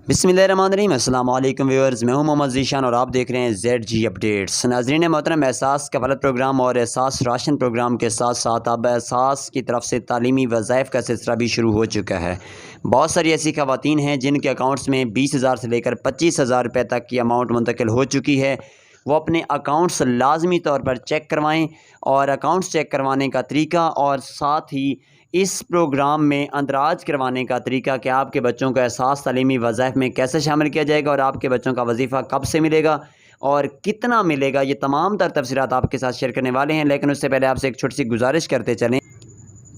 बिस्मिल्लाहिर्रहमानिर्रहीम। अस्सलाम वालेकुम व्यूअर्स, मैं हूं मोहम्मद ज़ीशान और आप देख रहे हैं ZG अपडेट्स। नाज़रीन मोहतरम, एहसास कफ़ालत प्रोग्राम और एहसास राशन प्रोग्राम के साथ साथ अब एहसास की तरफ से तालीमी वज़ाइफ़ का सिलसिला भी शुरू हो चुका है। बहुत सारी ऐसी ख़वातीन हैं जिनके अकाउंट्स में 20,000 से लेकर 25,000 रुपये तक की अमाउंट मुंतकिल हो चुकी है। वो अपने अकाउंट्स लाजमी तौर पर चेक करवाएं और अकाउंट्स चेक करवाने का तरीका और साथ ही इस प्रोग्राम में अंदराज करवाने का तरीका कि आपके बच्चों को एहसास तालीमी वज़ाइफ़ में कैसे शामिल किया जाएगा और आपके बच्चों का वजीफ़ा कब से मिलेगा और कितना मिलेगा, ये तमाम तर तफसीलात आपके साथ शेयर करने वाले हैं। लेकिन उससे पहले आपसे एक छोटी सी गुजारिश करते चलें,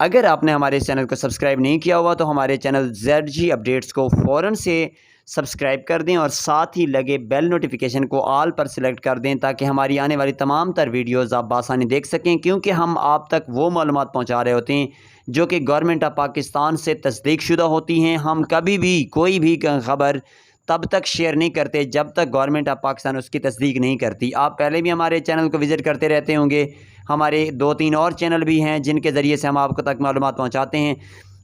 अगर आपने हमारे इस चैनल को सब्सक्राइब नहीं किया हुआ तो हमारे चैनल ZG अपडेट्स को फ़ौरन से सब्सक्राइब कर दें और साथ ही लगे बेल नोटिफिकेशन को ऑल पर सिलेक्ट कर दें ताकि हमारी आने वाली तमाम तर वीडियोस आप आसानी देख सकें, क्योंकि हम आप तक वो मालूमात पहुंचा रहे होते हैं जो कि गवर्नमेंट ऑफ पाकिस्तान से तस्दीक शुदा होती हैं। हम कभी भी कोई भी ख़बर तब तक शेयर नहीं करते जब तक गवर्नमेंट ऑफ पाकिस्तान उसकी तस्दीक नहीं करती। आप पहले भी हमारे चैनल को विज़िट करते रहते होंगे, हमारे 2-3 और चैनल भी हैं जिनके ज़रिए से हम आपको तक मालूमात पहुंचाते हैं।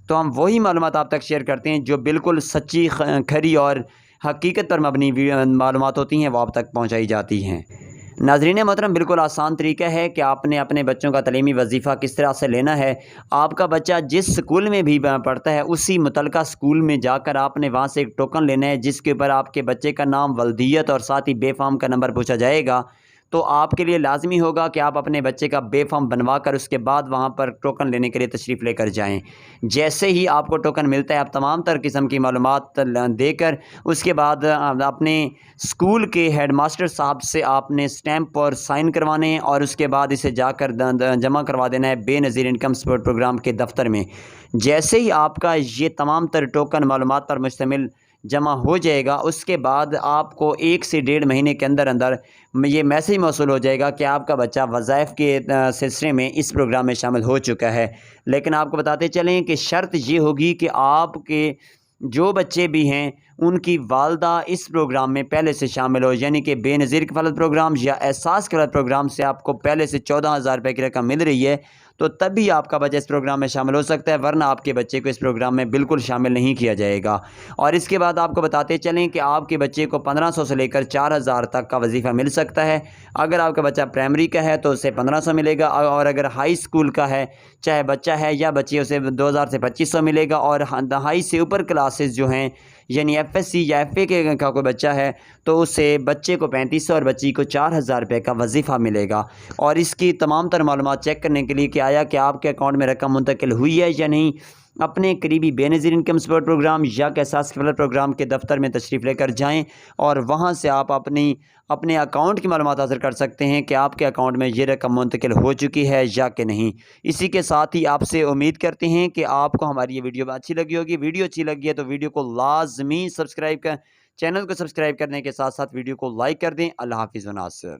तो हम वही मालूमात आप तक शेयर करते हैं जो बिल्कुल सच्ची, खरी और हकीकत पर मबनी मालूमात होती हैं, वो आप तक पहुंचाई जाती हैं। नाज़रीन मोहतरम, बिल्कुल आसान तरीका है कि आपने अपने बच्चों का तालीमी वजीफ़ा किस तरह से लेना है। आपका बच्चा जिस स्कूल में भी पढ़ता है उसी मुतलका स्कूल में जाकर आपने वहाँ से एक टोकन लेना है जिसके ऊपर आपके बच्चे का नाम, वल्दियत और साथ ही बेफाम का नंबर पूछा जाएगा। तो आपके लिए लाजमी होगा कि आप अपने बच्चे का बेफाम बनवा कर उसके बाद वहाँ पर टोकन लेने के लिए तशरीफ़ लेकर जाएं। जैसे ही आपको टोकन मिलता है आप तमाम तर किस्म की मालूमात देकर उसके बाद अपने स्कूल के हेडमास्टर साहब से आपने स्टैंप और साइन करवाने हैं और उसके बाद इसे जाकर जमा करवा देना है बेनज़ीर इनकम सपोर्ट प्रोग्राम के दफ्तर में। जैसे ही आपका ये तमाम तर टोकन मालूमात पर मुश्तमिल जमा हो जाएगा, उसके बाद आपको 1 से 1.5 महीने के अंदर अंदर ये मैसेज मौसूल हो जाएगा कि आपका बच्चा वज़ाइफ़ के सिलसिले में इस प्रोग्राम में शामिल हो चुका है। लेकिन आपको बताते चलें कि शर्त ये होगी कि आपके जो बच्चे भी हैं उनकी वालदा इस प्रोग्राम में पहले से शामिल हो, यानी कि बेनज़ीर कफ़ालत प्रोग्राम या एहसास कफ़ालत प्रोग्राम से आपको पहले से 14,000 रुपये की रकम मिल रही है, तो तभी आपका बच्चा इस प्रोग्राम में शामिल हो सकता है, वरना आपके बच्चे को इस प्रोग्राम में बिल्कुल शामिल नहीं किया जाएगा। और इसके बाद आपको बताते चलें कि आपके बच्चे को 1500 से लेकर 4,000 तक का वजीफ़ा मिल सकता है। अगर आपका बच्चा प्राइमरी का है तो उसे 1500 मिलेगा और अगर हाई स्कूल का है, चाहे बच्चा है या बच्ची, उसे 2,000 से 2500 मिलेगा। और हाई से ऊपर क्लासेस जो हैं, यानी FSC या FA के का कोई बच्चा है तो उसे बच्चे को 3500 और बच्ची को 4,000 रुपये का वजीफ़ा मिलेगा। और इसकी तमाम तर मालूमात चेक करने के लिए कि आया कि आपके अकाउंट में रकम मुंतकिल हुई है या नहीं, अपने करीबी बेनज़ीर इनकम सपोर्ट प्रोग्राम या एहसास कफ़ालत प्रोग्राम के दफ्तर में तशरीफ़ लेकर जाएं और वहां से आप अपने अकाउंट की मालूमात हासिल कर सकते हैं कि आपके अकाउंट में ये रकम मुंतकिल हो चुकी है या कि नहीं। इसी के साथ ही आपसे उम्मीद करते हैं कि आपको हमारी ये वीडियो अच्छी लगी होगी। वीडियो अच्छी लगी है तो वीडियो को लाजमी सब्सक्राइब कर, चैनल को सब्सक्राइब करने के साथ साथ वीडियो को लाइक कर दें। अल्लाह हाफ़िज़ व नासिर।